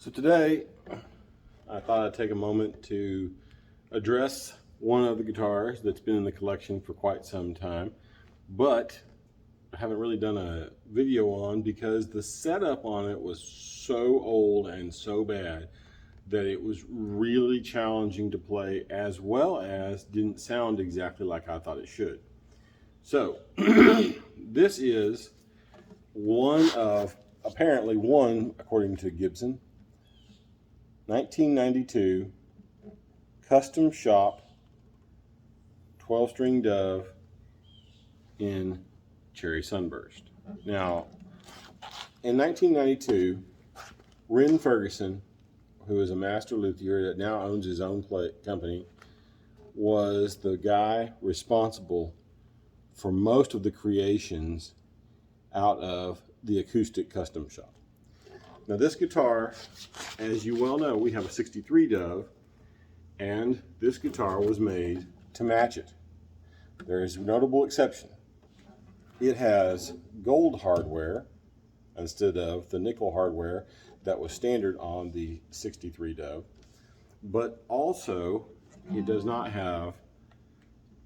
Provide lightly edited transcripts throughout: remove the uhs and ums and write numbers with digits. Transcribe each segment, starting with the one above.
So today, I thought I'd take a moment to address one of the guitars that's been in the collection for quite some time, but I haven't really done a video on because the setup on it was so old and so bad that it was really challenging to play, as well as didn't sound exactly like I thought it should. So this is apparently one, according to Gibson, 1992 custom shop 12-string Dove in Cherry Sunburst. Now, in 1992, Ren Ferguson, who is a master luthier that now owns his own company, was the guy responsible for most of the creations out of the acoustic custom shop. Now this guitar, as you well know, we have a 63 Dove, and this guitar was made to match it. There is a notable exception. It has gold hardware instead of the nickel hardware that was standard on the 63 Dove, but also it does not have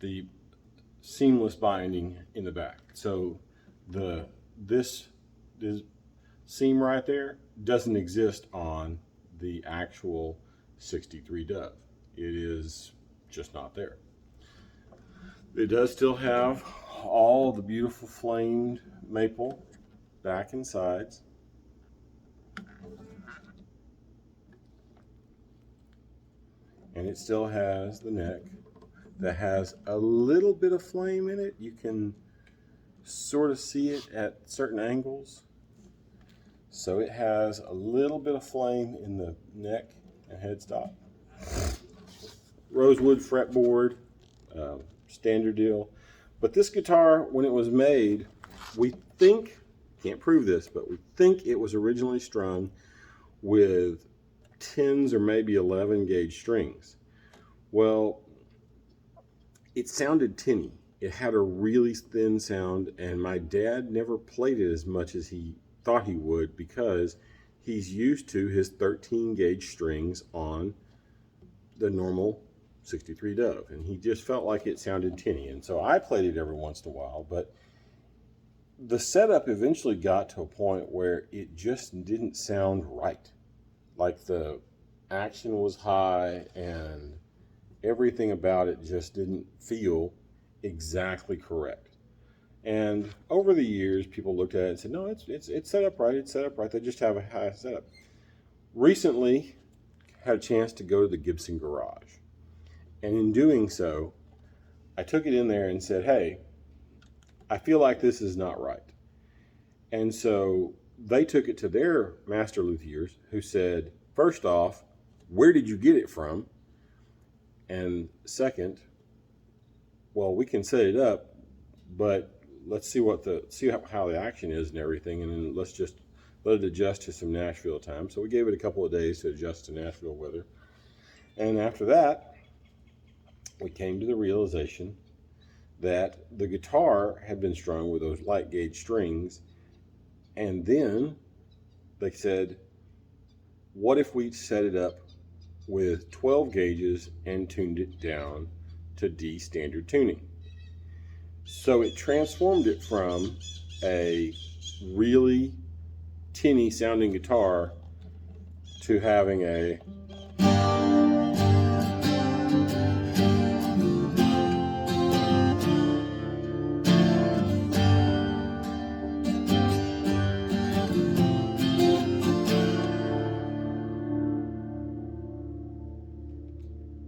the seamless binding in the back. So this seam right there doesn't exist on the actual 63 Dove. It is just not there. It does still have all the beautiful flamed maple back and sides. And it still has the neck that has a little bit of flame in it. You can sort of see it at certain angles. So it has a little bit of flame in the neck and headstock. Rosewood fretboard, standard deal. But this guitar, when it was made, we think, can't prove this, but we think it was originally strung with 10s or maybe 11 gauge strings. Well, it sounded tinny. It had a really thin sound, and my dad never played it as much as he thought he would because he's used to his 13 gauge strings on the normal 63 Dove, and he just felt like it sounded tinny. And so I played it every once in a while, but the setup eventually got to a point where it just didn't sound right. Like the action was high and everything about it just didn't feel exactly correct. And over the years, people looked at it and said, no, it's set up right, it's set up right. They just have a high setup. Recently, had a chance to go to the Gibson garage. And in doing so, I took it in there and said, hey, I feel like this is not right. And so they took it to their master luthiers, who said, first off, where did you get it from? And second, well, we can set it up, but let's see how the action is and everything, and then let's just let it adjust to some Nashville time. So we gave it a couple of days to adjust to Nashville weather. And after that, we came to the realization that the guitar had been strung with those light gauge strings. And then they said, what if we set it up with 12 gauges and tuned it down to D standard tuning? So it transformed it from a really tinny sounding guitar to having a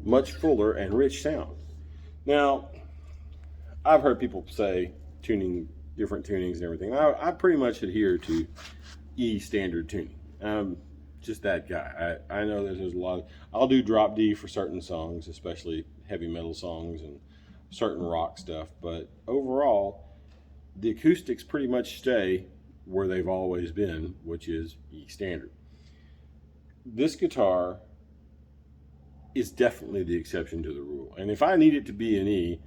much fuller and rich sound. Now, I've heard people say different tunings and everything. I pretty much adhere to E standard tuning. I'm just that guy. I know that there's a lot I'll do drop D for certain songs, especially heavy metal songs and certain rock stuff. But overall, the acoustics pretty much stay where they've always been, which is E standard. This guitar is definitely the exception to the rule. And if I need it to be an E,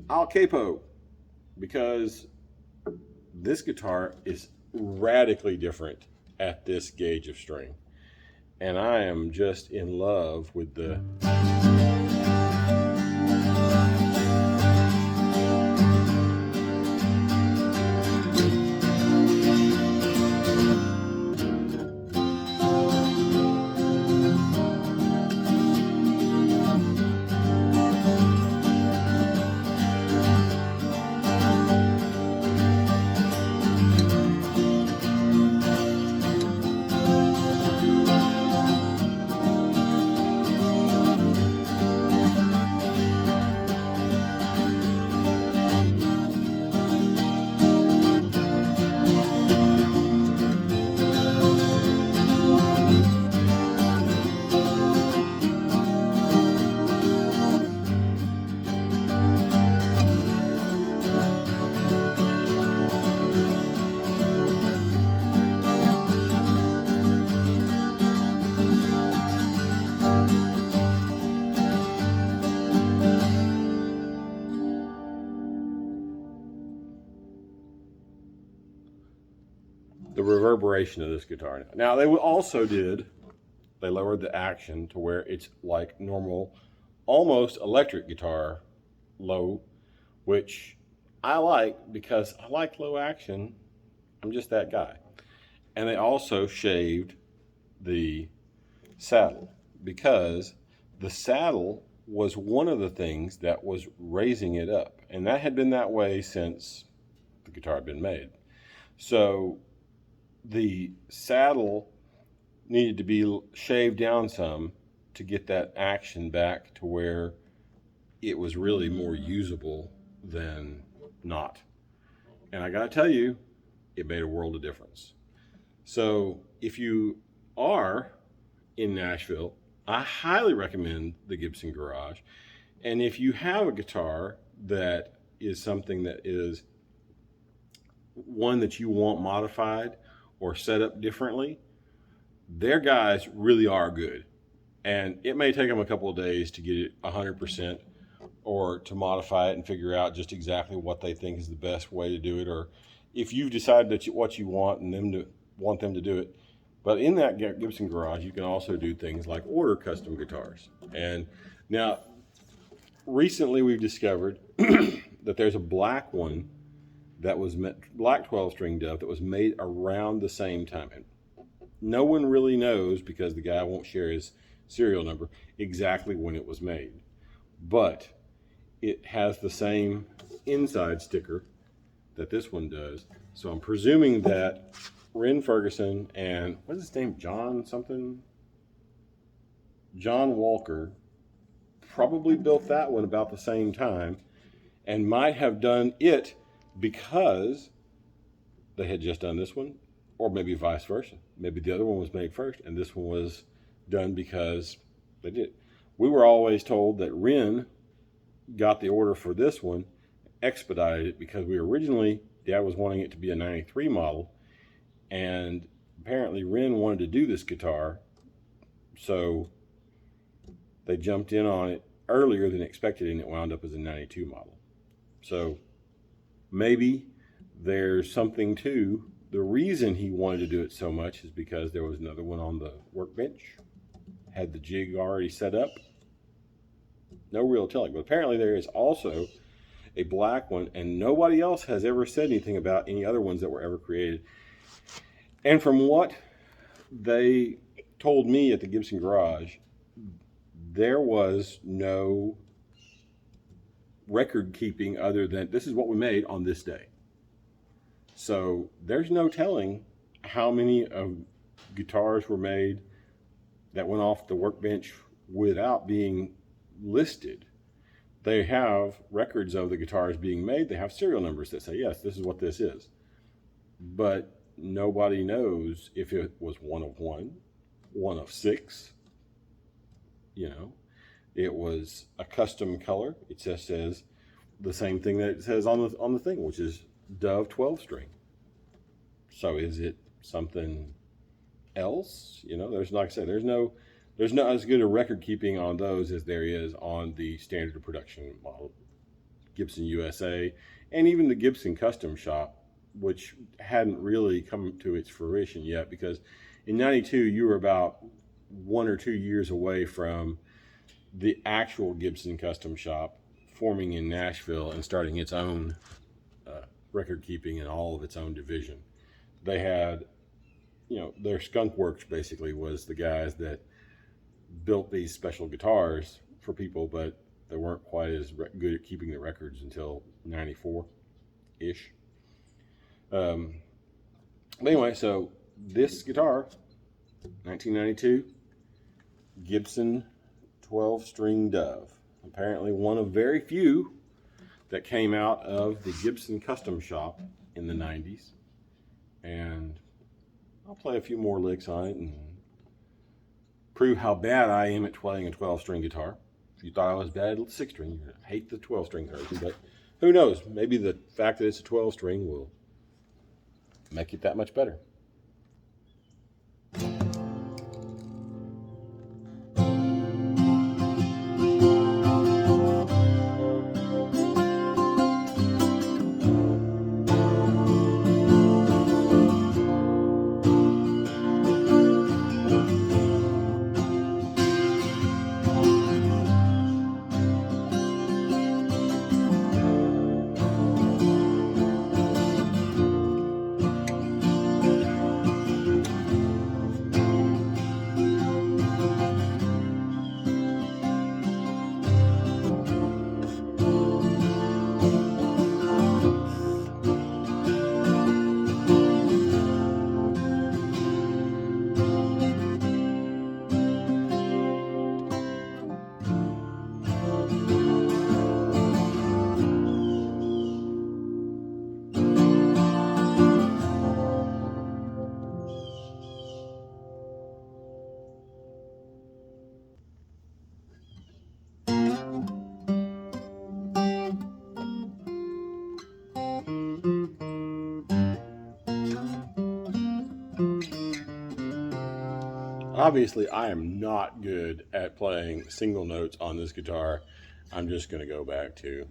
I'll capo, because this guitar is radically different at this gauge of string. and I am just in love with the reverberation of this guitar. Now they also they lowered the action to where it's like normal, almost electric guitar low, which I like because I like low action. I'm just that guy. And they also shaved the saddle because the saddle was one of the things that was raising it up. And that had been that way since the guitar had been made. So the saddle needed to be shaved down some to get that action back to where it was really more usable than not. And I gotta tell you, it made a world of difference. So if you are in Nashville, I highly recommend the Gibson Garage. And if you have a guitar that is something that is one that you want modified or set up differently, their guys really are good. And it may take them a couple of days to get it 100% or to modify it and figure out just exactly what they think is the best way to do it, or if you've decided that what you want and them to do it. But in that Gibson Garage, you can also do things like order custom guitars. And now, recently we've discovered that there's a black one that was black 12-string Dove that was made around the same time. And no one really knows, because the guy won't share his serial number, exactly when it was made. But it has the same inside sticker that this one does. So I'm presuming that Ren Ferguson and, what's his name, John Walker, probably built that one about the same time and might have done it because they had just done this one, or maybe vice versa. Maybe the other one was made first and this one was done because they did. We were always told that Ren got the order for this one, expedited it, because we originally, Dad was wanting it to be a 93 model, and apparently Ren wanted to do this guitar, so they jumped in on it earlier than expected, and it wound up as a 92 model. So maybe there's something to the reason he wanted to do it so much is because there was another one on the workbench, had the jig already set up. No real telling, but apparently there is also a black one, and nobody else has ever said anything about any other ones that were ever created. And from what they told me at the Gibson Garage, there was no record keeping other than this is what we made on this day. So there's no telling how many of guitars were made that went off the workbench without being listed. They have records of the guitars being made. They have serial numbers that say, yes, this is what this is. But nobody knows if it was one of one, one of six. You know, it was a custom color. It just says the same thing that it says on the thing, which is Dove 12-string. So is it something else? You know, there's, like I said, there's not as good a record keeping on those as there is on the standard production model, Gibson USA, and even the Gibson Custom Shop, which hadn't really come to its fruition yet, because in 92 you were about 1 or 2 years away from the actual Gibson Custom Shop forming in Nashville and starting its own record keeping and all of its own division. They had, their Skunk Works basically was the guys that built these special guitars for people, but they weren't quite as good at keeping the records until 94-ish. But anyway, so this guitar, 1992, Gibson 12-string Dove. Apparently one of very few that came out of the Gibson Custom Shop in the 90s. And I'll play a few more licks on it and prove how bad I am at playing a 12-string guitar. If you thought I was bad at 6-string, you hate the 12-string version, but who knows? Maybe the fact that it's a 12-string will make it that much better. Obviously, I am not good at playing single notes on this guitar. I'm just going to go back to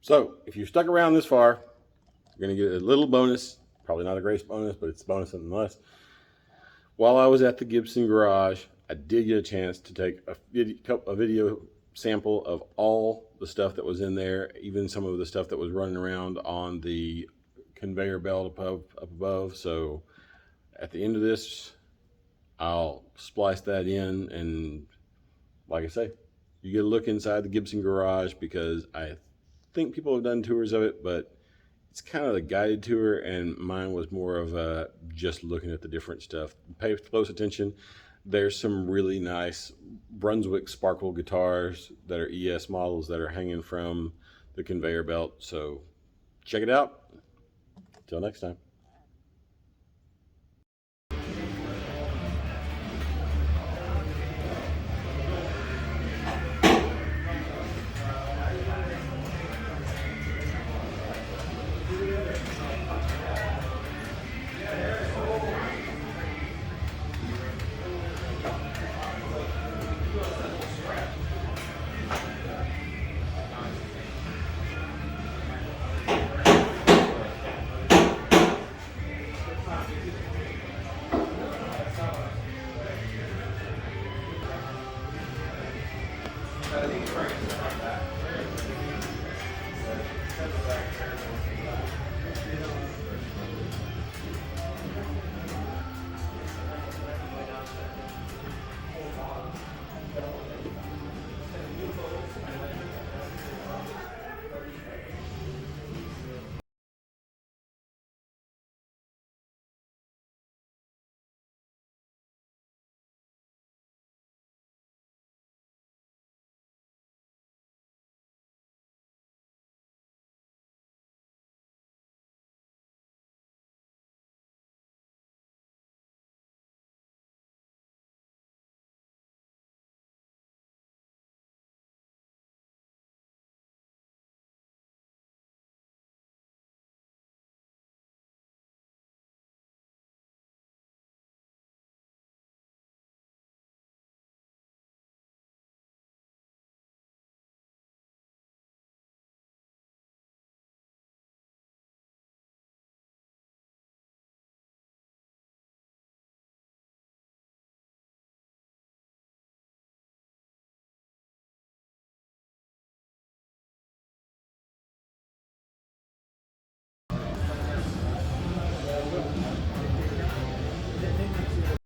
So if you stuck around this far, you're going to get a little bonus. Probably not a great bonus, but it's a bonus nonetheless. While I was at the Gibson garage, I did get a chance to take a video sample of all the stuff that was in there, even some of the stuff that was running around on the conveyor belt up above. So at the end of this, I'll splice that in, and like I say, you get a look inside the Gibson garage, because I think people have done tours of it, but it's kind of a guided tour, and mine was more of a just looking at the different stuff. Pay close attention. There's some really nice Brunswick Sparkle guitars that are ES models that are hanging from the conveyor belt. So check it out. Till next time.